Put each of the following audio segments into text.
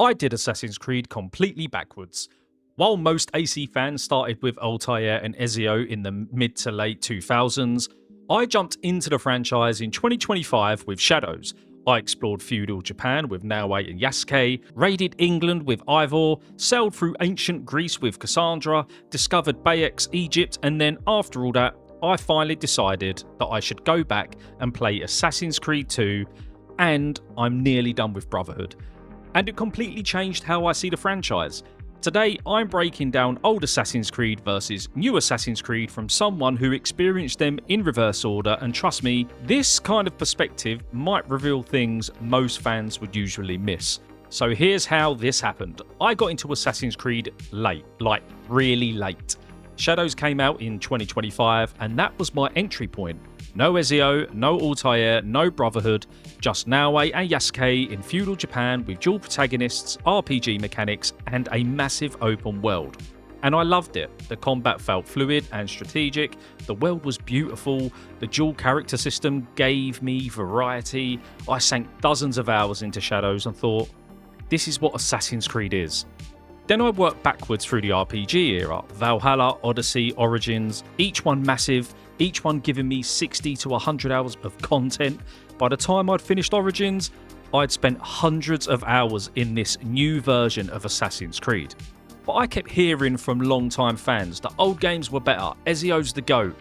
I did Assassin's Creed completely backwards. While most AC fans started with Altair and Ezio in the mid to late 2000s, I jumped into the franchise in 2025 with Shadows. I explored feudal Japan with Naoe and Yasuke, raided England with Ivor, sailed through ancient Greece with Cassandra, discovered Bayeux, Egypt, and then after all that, I finally decided that I should go back and play Assassin's Creed 2, and I'm nearly done with Brotherhood. And it completely changed how I see the franchise. Today, I'm breaking down old Assassin's Creed versus new Assassin's Creed from someone who experienced them in reverse order, and trust me, this kind of perspective might reveal things most fans would usually miss. So here's how this happened. I got into Assassin's Creed late, like really late. Shadows came out in 2025, and that was my entry point. No Ezio, no Altair, no Brotherhood, just Naoe and Yasuke in feudal Japan with dual protagonists, RPG mechanics, and a massive open world. And I loved it. The combat felt fluid and strategic, the world was beautiful, the dual character system gave me variety. I sank dozens of hours into Shadows and thought, this is what Assassin's Creed is. Then I worked backwards through the RPG era, Valhalla, Odyssey, Origins, each one massive, each one giving me 60 to 100 hours of content. By the time I'd finished Origins, I'd spent hundreds of hours in this new version of Assassin's Creed. But I kept hearing from long-time fans that old games were better, Ezio's the GOAT,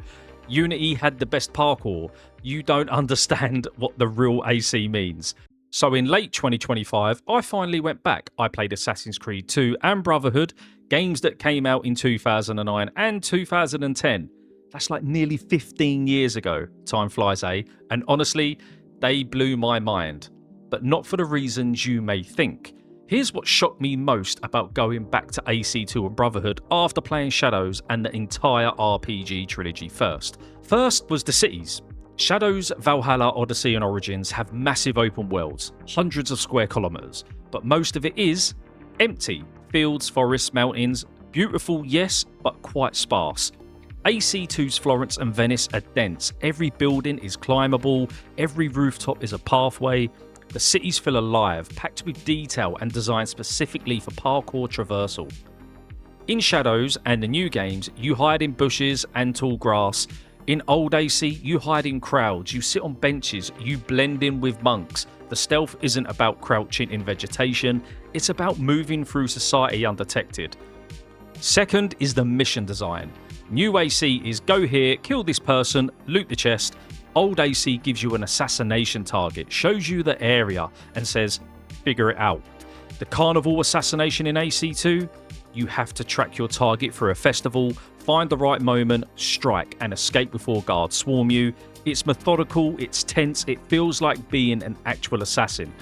Unity had the best parkour, you don't understand what the real AC means. So in late 2025, I finally went back. I played Assassin's Creed 2 and Brotherhood, games that came out in 2009 and 2010. That's like nearly 15 years ago. Time flies, eh? And honestly, they blew my mind. But not for the reasons you may think. Here's what shocked me most about going back to AC2 and Brotherhood after playing Shadows and the entire RPG trilogy first. First was the cities. Shadows, Valhalla, Odyssey and Origins have massive open worlds, hundreds of square kilometres, but most of it is empty. Fields, forests, mountains, beautiful yes, but quite sparse. AC2's Florence and Venice are dense, every building is climbable, every rooftop is a pathway. The cities feel alive, packed with detail and designed specifically for parkour traversal. In Shadows and the new games, you hide in bushes and tall grass. In old AC, you hide in crowds, you sit on benches, you blend in with monks. The stealth isn't about crouching in vegetation, it's about moving through society undetected. Second is the mission design. New AC is go here, kill this person, loot the chest. Old AC gives you an assassination target, shows you the area and says, figure it out. The carnival assassination in AC2, you have to track your target for a festival, find the right moment, strike, and escape before guards swarm you. It's methodical, it's tense, it feels like being an actual assassin.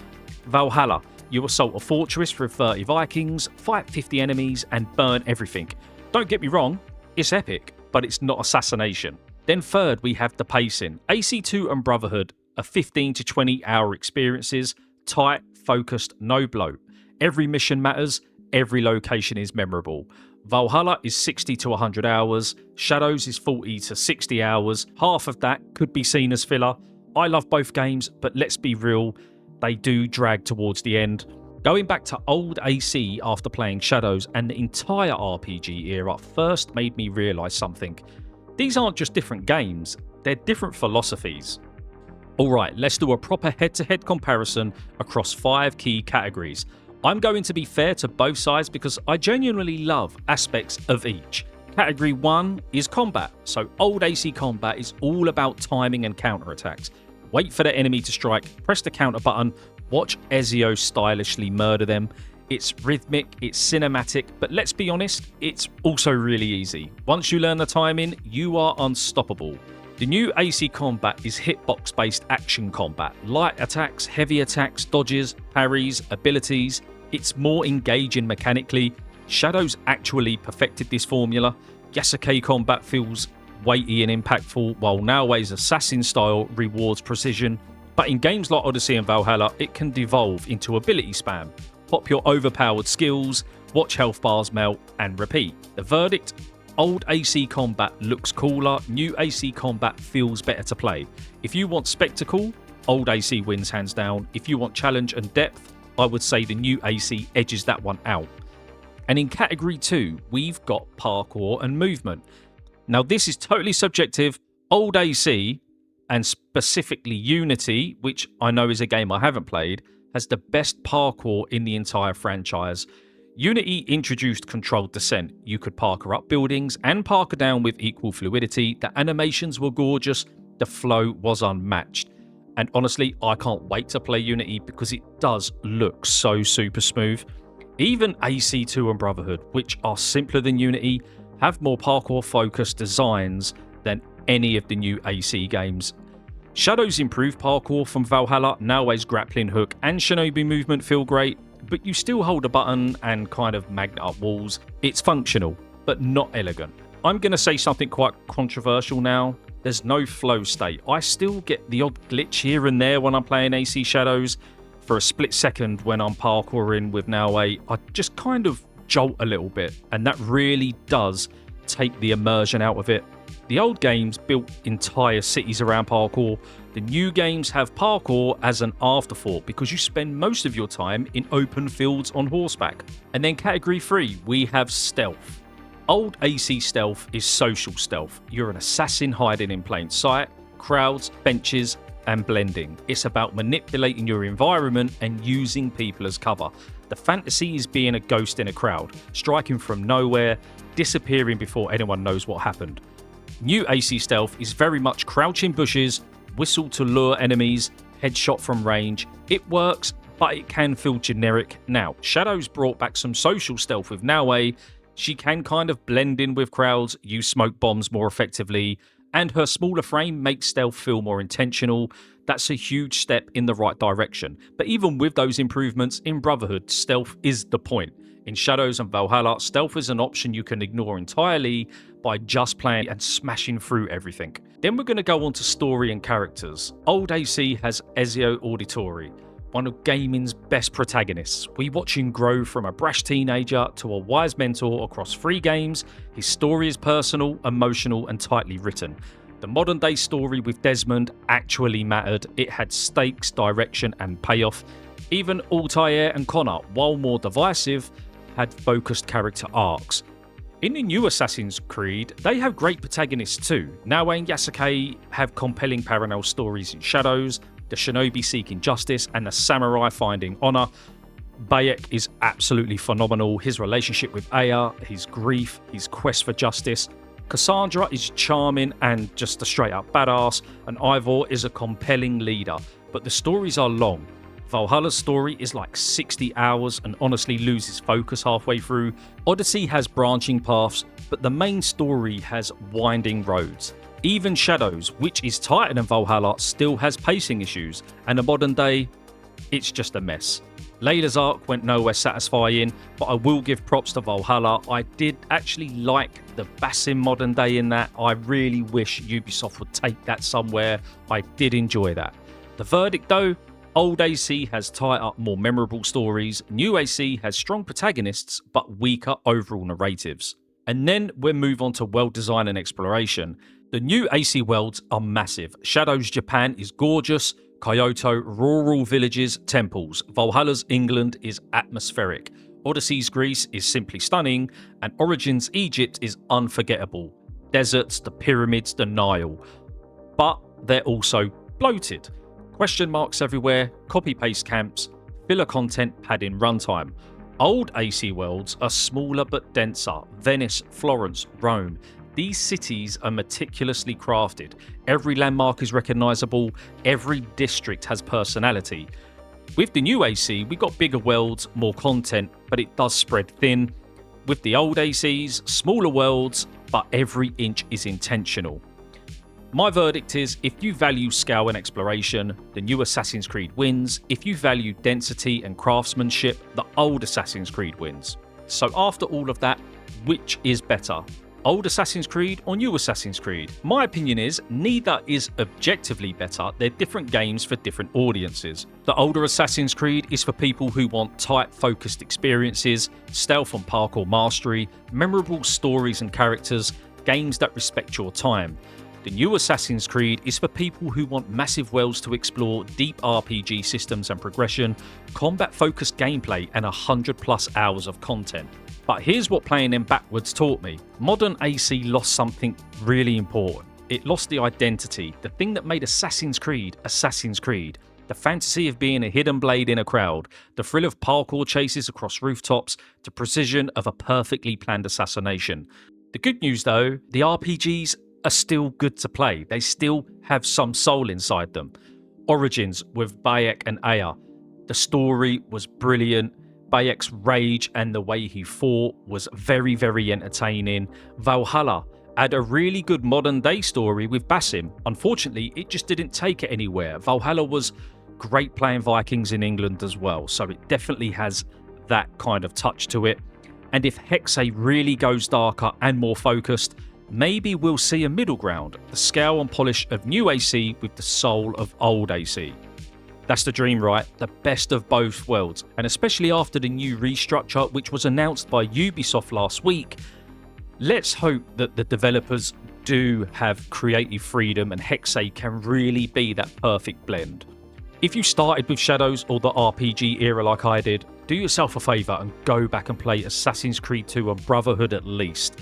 Valhalla, you assault a fortress with 30 Vikings, fight 50 enemies, and burn everything. Don't get me wrong, it's epic, but it's not assassination. Then third, we have the pacing. AC2 and Brotherhood are 15 to 20 hour experiences, tight, focused, no bloat. Every mission matters, every location is memorable. Valhalla is 60 to 100 hours, Shadows is 40 to 60 hours, half of that could be seen as filler. I love both games, but let's be real, they do drag towards the end. Going back to old AC after playing Shadows and the entire RPG era first made me realise something. These aren't just different games, they're different philosophies. Alright, let's do a proper head-to-head comparison across 5 key categories. I'm going to be fair to both sides because I genuinely love aspects of each. Category 1 is combat. So old AC combat is all about timing and counterattacks. Wait for the enemy to strike, press the counter button, watch Ezio stylishly murder them. It's rhythmic, it's cinematic, but let's be honest, it's also really easy. Once you learn the timing, you are unstoppable. The new AC combat is hitbox-based action combat. Light attacks, heavy attacks, dodges, parries, abilities. It's more engaging mechanically. Shadows actually perfected this formula. Yasuke combat feels weighty and impactful, while Naoe's assassin style rewards precision. But in games like Odyssey and Valhalla, it can devolve into ability spam. Pop your overpowered skills, watch health bars melt, and repeat. The verdict? Old AC combat looks cooler, new AC combat feels better to play. If you want spectacle, old AC wins hands down. If you want challenge and depth, I would say the new AC edges that one out. And in category 2, we've got parkour and movement. Now, this is totally subjective. Old AC, and specifically Unity, which I know is a game I haven't played, has the best parkour in the entire franchise. Unity introduced controlled descent. You could parkour up buildings and parkour down with equal fluidity. The animations were gorgeous. The flow was unmatched. And honestly, I can't wait to play Unity because it does look so super smooth. Even AC2 and Brotherhood, which are simpler than Unity, have more parkour-focused designs than any of the new AC games. Shadow's improved parkour from Valhalla, Naoe's grappling hook and Shinobi movement feel great, but you still hold a button and kind of magnet up walls. It's functional, but not elegant. I'm going to say something quite controversial now. There's no flow state. I still get the odd glitch here and there when I'm playing AC Shadows. For a split second when I'm parkouring with Naoe, I just kind of jolt a little bit, and that really does take the immersion out of it. The old games built entire cities around parkour. The new games have parkour as an afterthought because you spend most of your time in open fields on horseback. And then category 3, we have stealth. Old AC stealth is social stealth. You're an assassin hiding in plain sight, crowds, benches, and blending. It's about manipulating your environment and using people as cover. The fantasy is being a ghost in a crowd, striking from nowhere, disappearing before anyone knows what happened. New AC stealth is very much crouch in bushes, whistle to lure enemies, headshot from range. It works, but it can feel generic. Now, Shadow's brought back some social stealth with Naoe. She can kind of blend in with crowds, use smoke bombs more effectively, and her smaller frame makes stealth feel more intentional. That's a huge step in the right direction. But even with those improvements, in Brotherhood, stealth is the point. In Shadows and Valhalla, stealth is an option you can ignore entirely by just playing and smashing through everything. Then we're going to go on to story and characters. Old AC has Ezio Auditore, one of gaming's best protagonists. We watch him grow from a brash teenager to a wise mentor across 3 games. His story is personal, emotional, and tightly written. The modern day story with Desmond actually mattered. It had stakes, direction, and payoff. Even Altair and Connor, while more divisive, had focused character arcs. In the new Assassin's Creed, they have great protagonists too. Naoe and Yasuke have compelling parallel stories in Shadows, the shinobi seeking justice, and the samurai finding honor. Bayek is absolutely phenomenal. His relationship with Aya, his grief, his quest for justice. Cassandra is charming and just a straight up badass, and Ivor is a compelling leader, but the stories are long. Valhalla's story is like 60 hours and honestly loses focus halfway through. Odyssey has branching paths, but the main story has winding roads. Even Shadows, which is tighter than Valhalla, still has pacing issues, and the modern day, it's just a mess. Layla's arc went nowhere satisfying, but I will give props to Valhalla. I did actually like the Basim modern day in that. I really wish Ubisoft would take that somewhere. I did enjoy that. The verdict though, old AC has tighter, more memorable stories. New AC has strong protagonists, but weaker overall narratives. And then we'll move on to world design and exploration. The new AC worlds are massive. Shadows Japan is gorgeous. Kyoto, rural villages, temples. Valhalla's England is atmospheric. Odyssey's Greece is simply stunning. And Origins Egypt is unforgettable. Deserts, the pyramids, the Nile. But they're also bloated. Question marks everywhere, copy-paste camps, filler content padding runtime. Old AC worlds are smaller but denser. Venice, Florence, Rome. These cities are meticulously crafted. Every landmark is recognisable. Every district has personality. With the new AC, we got bigger worlds, more content, but it does spread thin. With the old ACs, smaller worlds, but every inch is intentional. My verdict is, if you value scale and exploration, the new Assassin's Creed wins. If you value density and craftsmanship, the old Assassin's Creed wins. So after all of that, which is better? Old Assassin's Creed or new Assassin's Creed? My opinion is neither is objectively better. They're different games for different audiences. The older Assassin's Creed is for people who want tight, focused experiences, stealth and parkour mastery, memorable stories and characters, games that respect your time. The new Assassin's Creed is for people who want massive worlds to explore, deep RPG systems and progression, combat-focused gameplay, and 100+ hours of content. But here's what playing them backwards taught me. Modern AC lost something really important. It lost the identity, the thing that made Assassin's Creed, Assassin's Creed. The fantasy of being a hidden blade in a crowd, the thrill of parkour chases across rooftops, the precision of a perfectly planned assassination. The good news though, the RPGs are still good to play. They still have some soul inside them. Origins with Bayek and Aya. The story was brilliant. Bayek's rage and the way he fought was very, very entertaining. Valhalla had a really good modern day story with Basim. Unfortunately, it just didn't take it anywhere. Valhalla was great playing Vikings in England as well, so it definitely has that kind of touch to it. And if Hexe really goes darker and more focused, maybe we'll see a middle ground, the scale and polish of new AC with the soul of old AC. That's the dream, right? The best of both worlds. And especially after the new restructure, which was announced by Ubisoft last week, let's hope that the developers do have creative freedom and Hexe can really be that perfect blend. If you started with Shadows or the RPG era like I did, do yourself a favour and go back and play Assassin's Creed 2 and Brotherhood at least.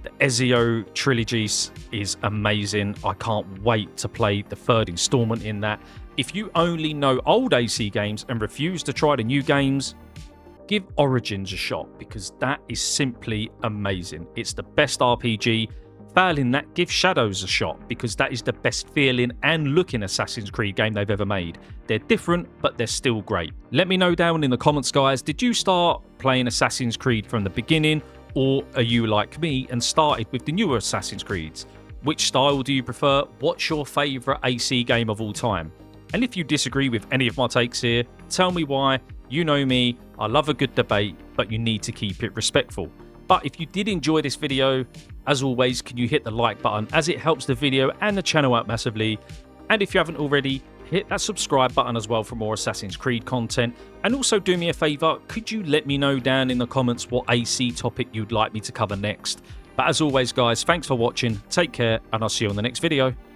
The Ezio trilogy is amazing. I can't wait to play the third installment in that. If you only know old AC games and refuse to try the new games, give Origins a shot because that is simply amazing. It's the best RPG. Failing that, give Shadows a shot because that is the best feeling and looking Assassin's Creed game they've ever made. They're different, but they're still great. Let me know down in the comments, guys. Did you start playing Assassin's Creed from the beginning, or are you like me and started with the newer Assassin's Creeds? Which style do you prefer? What's your favourite AC game of all time? And if you disagree with any of my takes here, tell me why. You know me, I love a good debate, but you need to keep it respectful. But if you did enjoy this video, as always, can you hit the like button as it helps the video and the channel out massively. And if you haven't already, hit that subscribe button as well for more Assassin's Creed content. And also do me a favour, could you let me know down in the comments what AC topic you'd like me to cover next? But as always guys, thanks for watching, take care, and I'll see you on the next video.